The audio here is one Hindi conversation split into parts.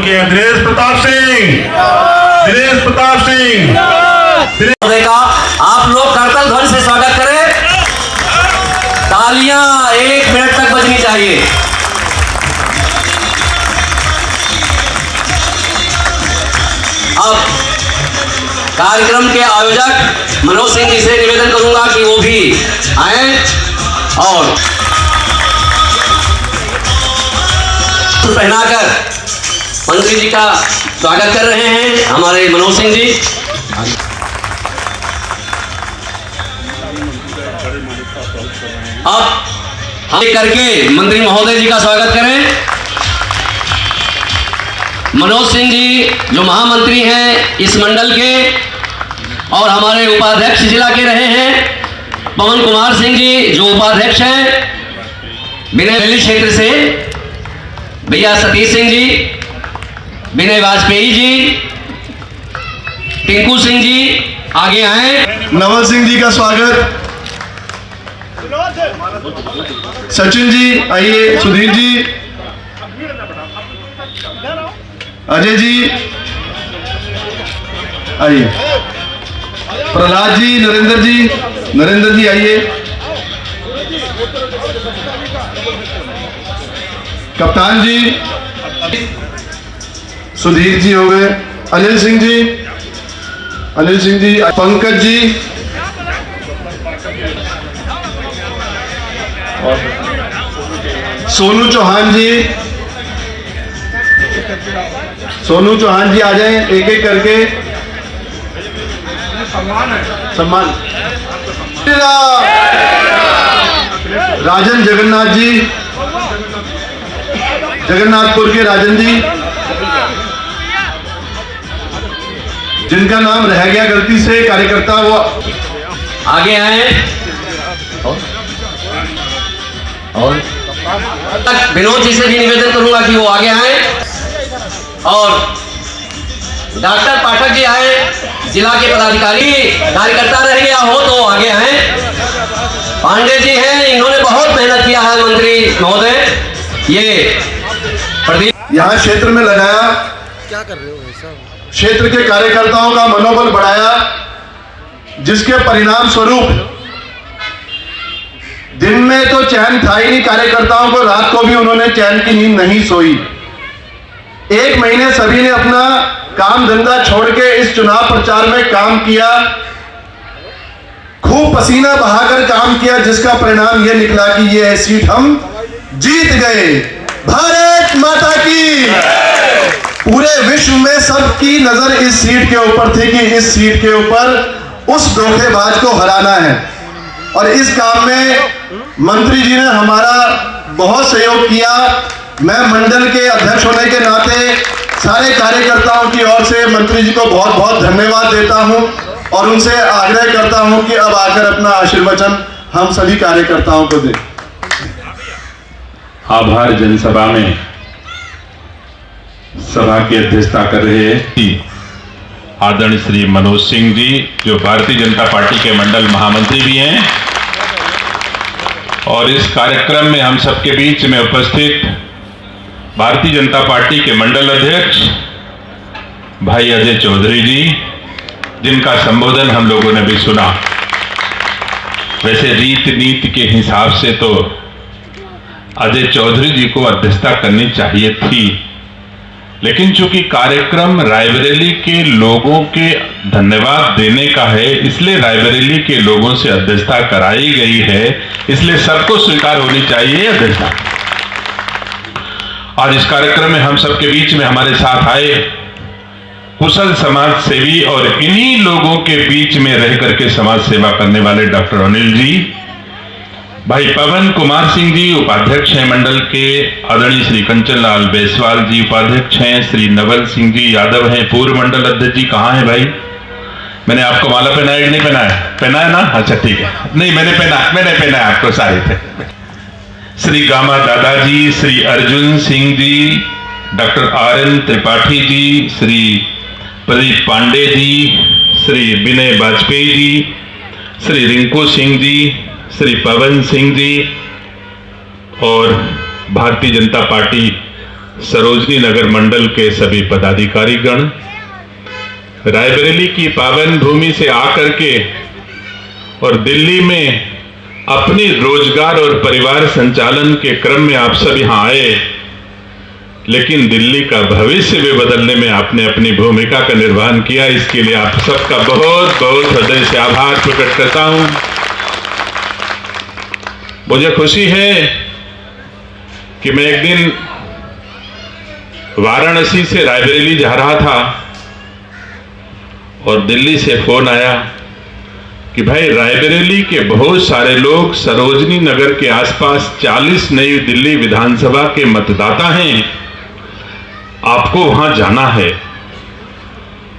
किए दिनेश प्रताप सिंह, दिनेश प्रताप सिंह। आप लोग करतल ध्वनि से स्वागत करें। तालियां 1 मिनट तक बजनी चाहिए। अब कार्यक्रम के आयोजक मनोज सिंह जी से निवेदन करूंगा कि वो भी आए और पहनाकर मंत्री जी का स्वागत कर रहे हैं हमारे मनोज सिंह जी। अब हम करके मंत्री महोदय जी का स्वागत करें। मनोज सिंह जी जो महामंत्री हैं इस मंडल के और हमारे उपाध्यक्ष जिला के रहे हैं, पवन कुमार सिंह जी जो उपाध्यक्ष हैं विनय वैली क्षेत्र से, भैया सतीश सिंह जी, विनय वाजपेयी जी, टिंकू सिंह जी आगे आए। नवल सिंह जी का स्वागत। सचिन जी आइए, सुधीर जी, अजय जी आइए, प्रहलाद जी, नरेंद्र जी आइए, कप्तान जी, सुधीर जी हो गए, अनिल सिंह जी, पंकज जी, सोनू चौहान जी आ जाएं एक एक करके। सम्मान राजन जगन्नाथ जी, जगन्नाथपुर के राजन जी, जिनका नाम रह गया गलती से कार्यकर्ता, वो आगे आए। और विनोद जी से भी निवेदन करूंगा कि वो आगे आए और डॉक्टर पाठक जी आए, जिला के पदाधिकारी कार्यकर्ता रह गया हो तो आगे आए। पांडे जी हैं, इन्होंने बहुत मेहनत किया है मंत्री महोदय। ये प्रदीप यहाँ क्षेत्र में लगाया, क्या कर रहे हो ऐसा? क्षेत्र के कार्यकर्ताओं का मनोबल बढ़ाया, जिसके परिणाम स्वरूप दिन में तो चैन था ही नहीं कार्यकर्ताओं को, रात को भी उन्होंने चैन की नींद नहीं सोई। 1 महीने सभी ने अपना काम धंधा छोड़ के इस चुनाव प्रचार में काम किया, खूब पसीना बहाकर काम किया, जिसका परिणाम यह निकला कि यह सीट हम जीत गए। भारत माता की। पूरे विश्व में सबकी नजर इस सीट के ऊपर थी कि इस सीट के ऊपर उस धोखेबाज को हराना है, और इस काम में मंत्री जी ने हमारा बहुत सहयोग किया। मैं मंडल के अध्यक्ष होने के नाते सारे कार्यकर्ताओं की ओर से मंत्री जी को बहुत बहुत धन्यवाद देता हूं और उनसे आग्रह करता हूं कि अब आकर अपना आशीर्वचन हम सभी कार्यकर्ताओं को दें। आभार जनसभा में सभा की अध्यक्षता कर रहे हैं आदरणीय श्री मनोज सिंह जी, जो भारतीय जनता पार्टी के मंडल महामंत्री भी हैं, और इस कार्यक्रम में हम सबके बीच में उपस्थित भारतीय जनता पार्टी के मंडल अध्यक्ष भाई अजय चौधरी जी, जिनका संबोधन हम लोगों ने भी सुना। वैसे रीत नीति के हिसाब से तो अजय चौधरी जी को अध्यक्षता करनी चाहिए थी, लेकिन चूंकि कार्यक्रम रायबरेली के लोगों के धन्यवाद देने का है, इसलिए रायबरेली के लोगों से अध्यक्षता कराई गई है, इसलिए सबको स्वीकार होनी चाहिए अध्यक्षता। आज इस कार्यक्रम में हम सबके बीच में हमारे साथ आए कुशल समाज सेवी और इन्हीं लोगों के बीच में रह करके समाज सेवा करने वाले डॉक्टर अनिल जी, भाई पवन कुमार सिंह जी उपाध्यक्ष हैं मंडल के, आदरणीय श्री कंचन लाल बेसवाल जी उपाध्यक्ष हैं, श्री नवल सिंह जी यादव हैं पूर्व मंडल अध्यक्ष जी। कहाँ हैं भाई? मैंने आपको माला पहनाया कि नहीं पहनाया? पहनाया ना? अच्छा ठीक है, नहीं मैंने पहना आपको सारे थे। श्री गामा दादाजी, श्री अर्जुन सिंह जी, डॉक्टर RN त्रिपाठी जी, श्री प्रदीप पांडे जी, श्री विनय वाजपेयी जी, श्री रिंकू सिंह जी, श्री पवन सिंह जी और भारतीय जनता पार्टी सरोजनी नगर मंडल के सभी पदाधिकारीगण, रायबरेली की पावन भूमि से आकर के और दिल्ली में अपनी रोजगार और परिवार संचालन के क्रम में आप सब यहां आए, लेकिन दिल्ली का भविष्य भी बदलने में आपने अपनी भूमिका का निर्वहन किया। इसके लिए आप सबका बहुत बहुत हृदय से आभार प्रकट करता हूं। मुझे खुशी है कि मैं एक दिन वाराणसी से रायबरेली जा रहा था और दिल्ली से फोन आया कि भाई रायबरेली के बहुत सारे लोग सरोजनी नगर के आसपास 40 नई दिल्ली विधानसभा के मतदाता हैं, आपको वहां जाना है।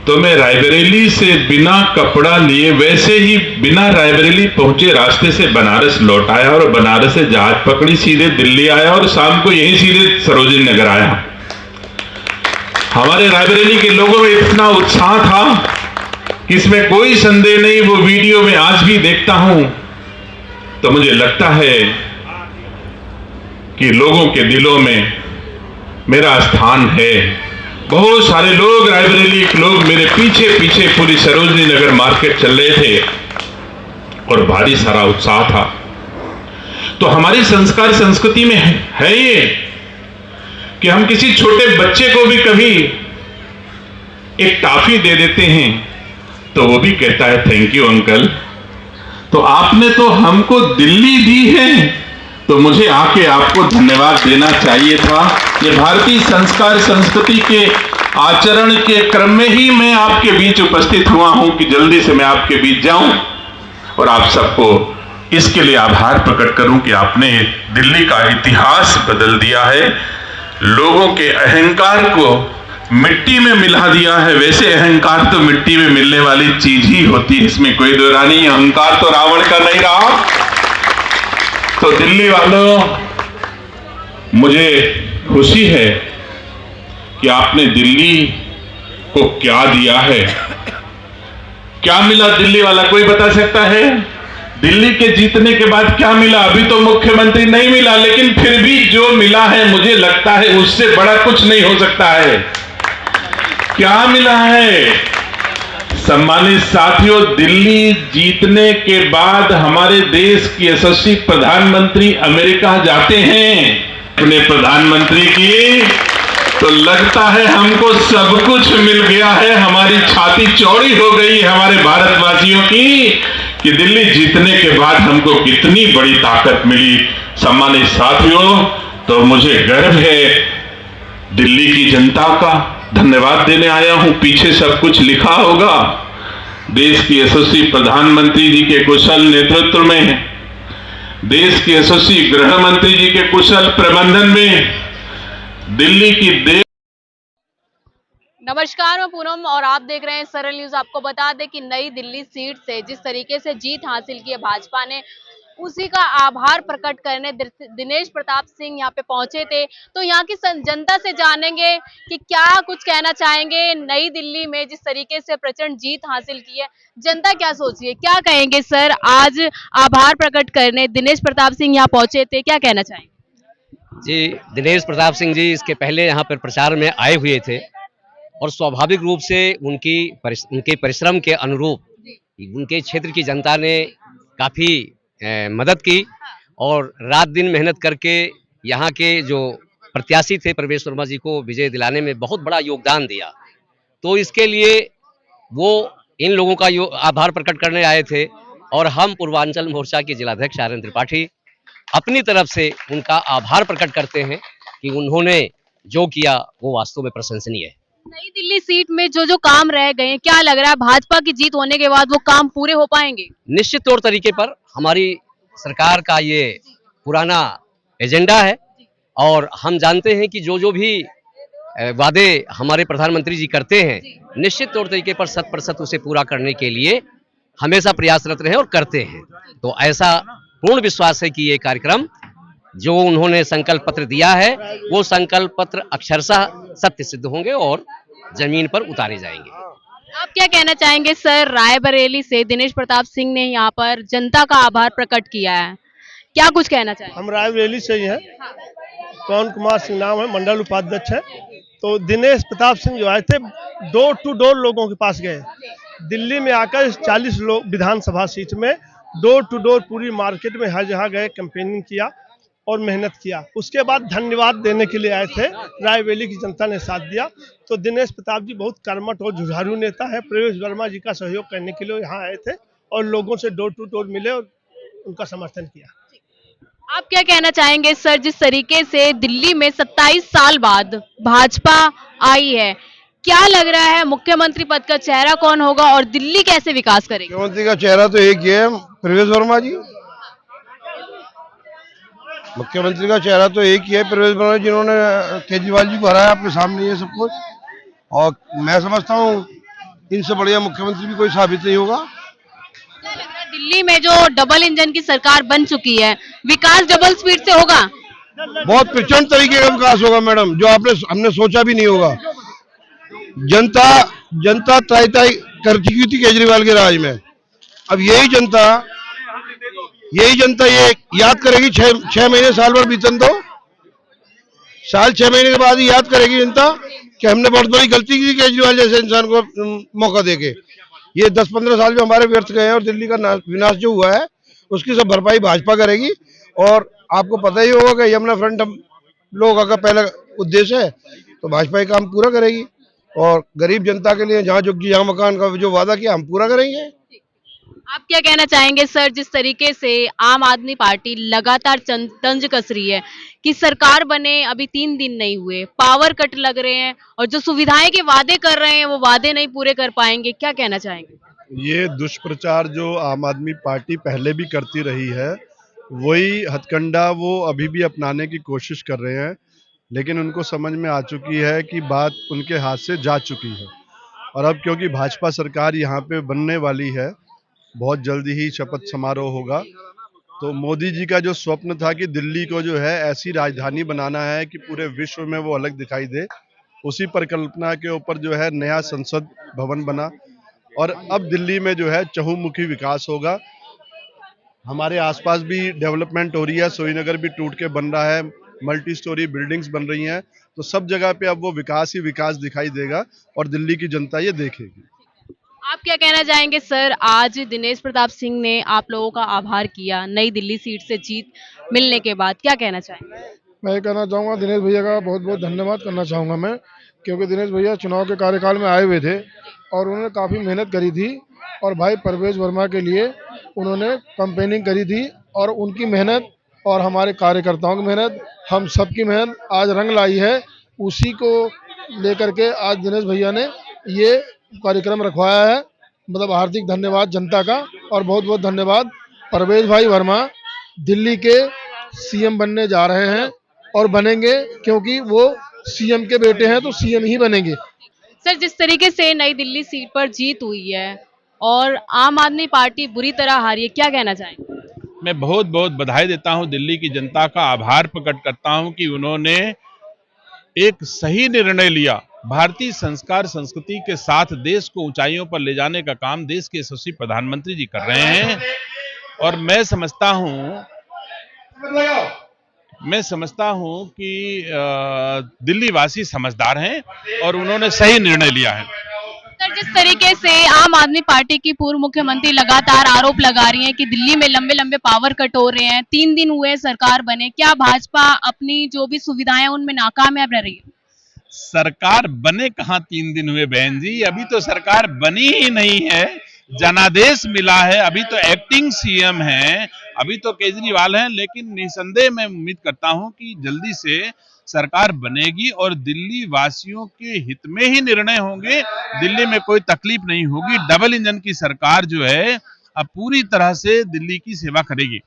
तो मैं रायबरेली से बिना कपड़ा लिए वैसे ही बिना रायबरेली पहुंचे रास्ते से बनारस लौट आया और बनारस से जहाज पकड़ी सीधे दिल्ली आया और शाम को यहीं सीधे सरोजनी नगर आया। हमारे रायबरेली के लोगों में इतना उत्साह था, इसमें कोई संदेह नहीं। वो वीडियो में आज भी देखता हूं तो मुझे लगता है कि लोगों के दिलों में मेरा स्थान है। बहुत सारे लोग, रायबरेली के लोग मेरे पीछे पीछे पूरी सरोजनी नगर मार्केट चल रहे थे और भारी सारा उत्साह था। तो हमारी संस्कार संस्कृति में है ये कि हम किसी छोटे बच्चे को भी कभी एक टॉफी दे देते हैं तो वो भी कहता है थैंक यू अंकल। तो आपने तो हमको दिल्ली दी है, तो मुझे आके आपको धन्यवाद देना चाहिए था। ये भारतीय संस्कार संस्कृति के आचरण के क्रम में ही मैं आपके बीच उपस्थित हुआ हूं कि जल्दी से मैं आपके बीच जाऊं और आप सबको इसके लिए आभार प्रकट करूं कि आपने दिल्ली का इतिहास बदल दिया है, लोगों के अहंकार को मिट्टी में मिला दिया है। वैसे अहंकार तो मिट्टी में मिलने वाली चीज ही होती है, इसमें कोई दो राय नहीं। अहंकार तो रावण का नहीं रहा। तो दिल्ली वालों, मुझे खुशी है कि आपने दिल्ली को क्या दिया है। क्या मिला दिल्ली वाला, कोई बता सकता है? दिल्ली के जीतने के बाद क्या मिला? अभी तो मुख्यमंत्री नहीं मिला, लेकिन फिर भी जो मिला है मुझे लगता है उससे बड़ा कुछ नहीं हो सकता है। क्या मिला है? सम्मानित साथियों, दिल्ली जीतने के बाद हमारे देश के यशस्वी प्रधानमंत्री अमेरिका जाते हैं अपने प्रधानमंत्री की, तो लगता है हमको सब कुछ मिल गया है। हमारी छाती चौड़ी हो गई हमारे भारतवासियों की कि दिल्ली जीतने के बाद हमको कितनी बड़ी ताकत मिली। सम्मानित साथियों, तो मुझे गर्व है दिल्ली की जनता का, धन्यवाद देने आया हूं। पीछे सब कुछ लिखा होगा। देश के यशस्वी प्रधानमंत्री जी के कुशल नेतृत्व में, देश के यशस्वी गृह मंत्री जी के कुशल प्रबंधन में दिल्ली की नमस्कार, मैं पूनम और आप देख रहे हैं सरल न्यूज। आपको बता दें कि नई दिल्ली सीट से जिस तरीके से जीत हासिल की है भाजपा ने, उसी का आभार प्रकट करने दिनेश प्रताप सिंह यहाँ पे पहुंचे थे। तो यहाँ की जनता से जानेंगे कि क्या कुछ कहना चाहेंगे। नई दिल्ली में जिस तरीके से प्रचंड जीत हासिल की है, जनता क्या सोच रही है, क्या कहेंगे सर? आज आभार प्रकट करने दिनेश प्रताप सिंह यहाँ पहुंचे थे, क्या कहना चाहेंगे? जी, दिनेश प्रताप सिंह जी इसके पहले यहाँ पर प्रचार में आए हुए थे और स्वाभाविक रूप से उनके परिश्रम के अनुरूप उनके क्षेत्र की जनता ने काफ़ी मदद की और रात दिन मेहनत करके यहाँ के जो प्रत्याशी थे प्रवेश वर्मा जी को विजय दिलाने में बहुत बड़ा योगदान दिया। तो इसके लिए वो इन लोगों का आभार प्रकट करने आए थे और हम पूर्वांचल मोर्चा के जिलाध्यक्ष आर्यन त्रिपाठी अपनी तरफ से उनका आभार प्रकट करते हैं कि उन्होंने जो किया वो वास्तव में प्रशंसनीय है। नई दिल्ली सीट में जो जो काम रह गए हैं, क्या लग रहा है भाजपा की जीत होने के बाद वो काम पूरे हो पाएंगे? निश्चित तौर तरीके पर हमारी सरकार का ये पुराना एजेंडा है और हम जानते हैं कि जो जो भी वादे हमारे प्रधानमंत्री जी करते हैं, निश्चित तौर तरीके पर 100% उसे पूरा करने के लिए हमेशा प्रयासरत रहे और करते हैं। तो ऐसा पूर्ण विश्वास है कि ये कार्यक्रम जो उन्होंने संकल्प पत्र दिया है, वो संकल्प पत्र अक्षरशः सत्य सिद्ध होंगे और जमीन पर उतारे जाएंगे। आप क्या कहना चाहेंगे सर? रायबरेली से दिनेश प्रताप सिंह ने यहाँ पर जनता का आभार प्रकट किया है, क्या कुछ कहना चाहेंगे? हम रायबरेली से ही हैं। पवन कुमार सिंह नाम है, मंडल उपाध्यक्ष है। तो दिनेश प्रताप सिंह जो आए थे, डोर टू डोर लोगों के पास गए। दिल्ली में आकर 40 लोग विधानसभा सीट में डोर टू डोर पूरी मार्केट में हर जगह गए, कैंपेनिंग किया और मेहनत किया। उसके बाद धन्यवाद देने के लिए आए थे। रायबरेली की जनता ने साथ दिया। तो दिनेश प्रताप जी बहुत कर्मठ और जुझारू नेता है। प्रवेश वर्मा जी का सहयोग करने के लिए यहाँ आए थे और लोगों से डोर टू डोर मिले और उनका समर्थन किया। आप क्या कहना चाहेंगे सर, जिस तरीके से दिल्ली में 27 साल बाद भाजपा आई है, क्या लग रहा है मुख्यमंत्री पद का चेहरा कौन होगा और दिल्ली कैसे विकास करेगी? मुख्यमंत्री का चेहरा तो एक ही है, प्रवेश वर्मा जी। मुख्यमंत्री का चेहरा तो एक ही है, प्रवेश वर्मा, जिन्होंने केजरीवाल जी को हराया। आपके सामने ये सब कुछ, और मैं समझता हूँ इनसे बढ़िया मुख्यमंत्री भी कोई साबित नहीं होगा। क्या लग रहा है दिल्ली में जो डबल इंजन की सरकार बन चुकी है, विकास डबल स्पीड से होगा? बहुत प्रचंड तरीके का विकास होगा मैडम, जो हमने सोचा भी नहीं होगा। जनता ताई कर चुकी थी केजरीवाल के राज में। अब यही जनता ये याद करेगी। 6 महीने साल भर बीतन दो, साल 6 महीने के बाद ही याद करेगी जनता कि हमने बहुत बड़ी गलती की केजरीवाल जैसे इंसान को मौका देके। ये 10-15 साल जो हमारे व्यर्थ गए हैं और दिल्ली का विनाश जो हुआ है, उसकी सब भरपाई भाजपा करेगी। और आपको पता ही होगा कि यमुना फ्रंट हम लोगों का पहला उद्देश्य है, तो भाजपा ये काम पूरा करेगी। और गरीब जनता के लिए जहाँ मकान का जो वादा किया हम पूरा करेंगे। आप क्या कहना चाहेंगे सर, जिस तरीके से आम आदमी पार्टी लगातार तंज कस रही है कि सरकार बने अभी 3 दिन नहीं हुए, पावर कट लग रहे हैं और जो सुविधाएं के वादे कर रहे हैं वो वादे नहीं पूरे कर पाएंगे, क्या कहना चाहेंगे? ये दुष्प्रचार जो आम आदमी पार्टी पहले भी करती रही है, वही हथकंडा वो अभी भी अपनाने की कोशिश कर रहे हैं। लेकिन उनको समझ में आ चुकी है कि बात उनके हाथ से जा चुकी है। और अब क्योंकि भाजपा सरकार यहाँ पे बनने वाली है, बहुत जल्दी ही शपथ समारोह होगा, तो मोदी जी का जो स्वप्न था कि दिल्ली को जो है ऐसी राजधानी बनाना है कि पूरे विश्व में वो अलग दिखाई दे, उसी परिकल्पना के ऊपर जो है नया संसद भवन बना। और अब दिल्ली में जो है चहुमुखी विकास होगा। हमारे आसपास भी डेवलपमेंट हो रही है, श्रीनगर भी टूट के बन रहा है, मल्टी स्टोरी बिल्डिंग्स बन रही हैं। तो सब जगह पे अब वो विकास ही विकास दिखाई देगा और दिल्ली की जनता ये देखेगी। आप क्या कहना चाहेंगे सर, आज दिनेश प्रताप सिंह ने आप लोगों का आभार किया नई दिल्ली सीट से जीत मिलने के बाद, क्या कहना चाहेंगे? मैं ये कहना चाहूँगा दिनेश भैया का बहुत बहुत धन्यवाद करना चाहूँगा मैं, क्योंकि दिनेश भैया चुनाव के कार्यकाल में आए हुए थे और उन्होंने काफ़ी मेहनत करी थी। और भाई प्रवेश वर्मा के लिए उन्होंने कैंपेनिंग करी थी और उनकी मेहनत और हमारे कार्यकर्ताओं की मेहनत, हम सबकी मेहनत आज रंग लाई है। उसी को लेकर के आज दिनेश भैया ने ये कार्यक्रम रखवाया है। मतलब हार्दिक धन्यवाद जनता का और बहुत बहुत धन्यवाद। प्रवेश भाई वर्मा दिल्ली के सीएम बनने जा रहे हैं और बनेंगे, क्योंकि वो सीएम के बेटे हैं तो सीएम ही बनेंगे। सर, जिस तरीके से नई दिल्ली सीट पर जीत हुई है और आम आदमी पार्टी बुरी तरह हारी है, क्या कहना चाहेंगे? मैं बहुत बहुत बधाई देता हूं, दिल्ली की जनता का आभार प्रकट करता हूं कि उन्होंने एक सही निर्णय लिया। भारतीय संस्कार संस्कृति के साथ देश को ऊंचाइयों पर ले जाने का काम देश के यशस्वी प्रधानमंत्री जी कर रहे हैं। और मैं समझता हूं कि दिल्ली वासी समझदार हैं और उन्होंने सही निर्णय लिया है। सर, जिस तरीके से आम आदमी पार्टी की पूर्व मुख्यमंत्री लगातार आरोप लगा रही हैं कि दिल्ली में लंबे लंबे पावर कट हो रहे हैं, 3 दिन हुए सरकार बने, क्या भाजपा अपनी जो भी सुविधाएं उनमें नाकामयाब रह रही है? सरकार बने कहां 3 दिन हुए बहन जी, अभी तो सरकार बनी ही नहीं है। जनादेश मिला है, अभी तो एक्टिंग सीएम है, अभी तो केजरीवाल हैं। लेकिन निसंदेह मैं उम्मीद करता हूं कि जल्दी से सरकार बनेगी और दिल्ली वासियों के हित में ही निर्णय होंगे। दिल्ली में कोई तकलीफ नहीं होगी। डबल इंजन की सरकार जो है अब पूरी तरह से दिल्ली की सेवा करेगी।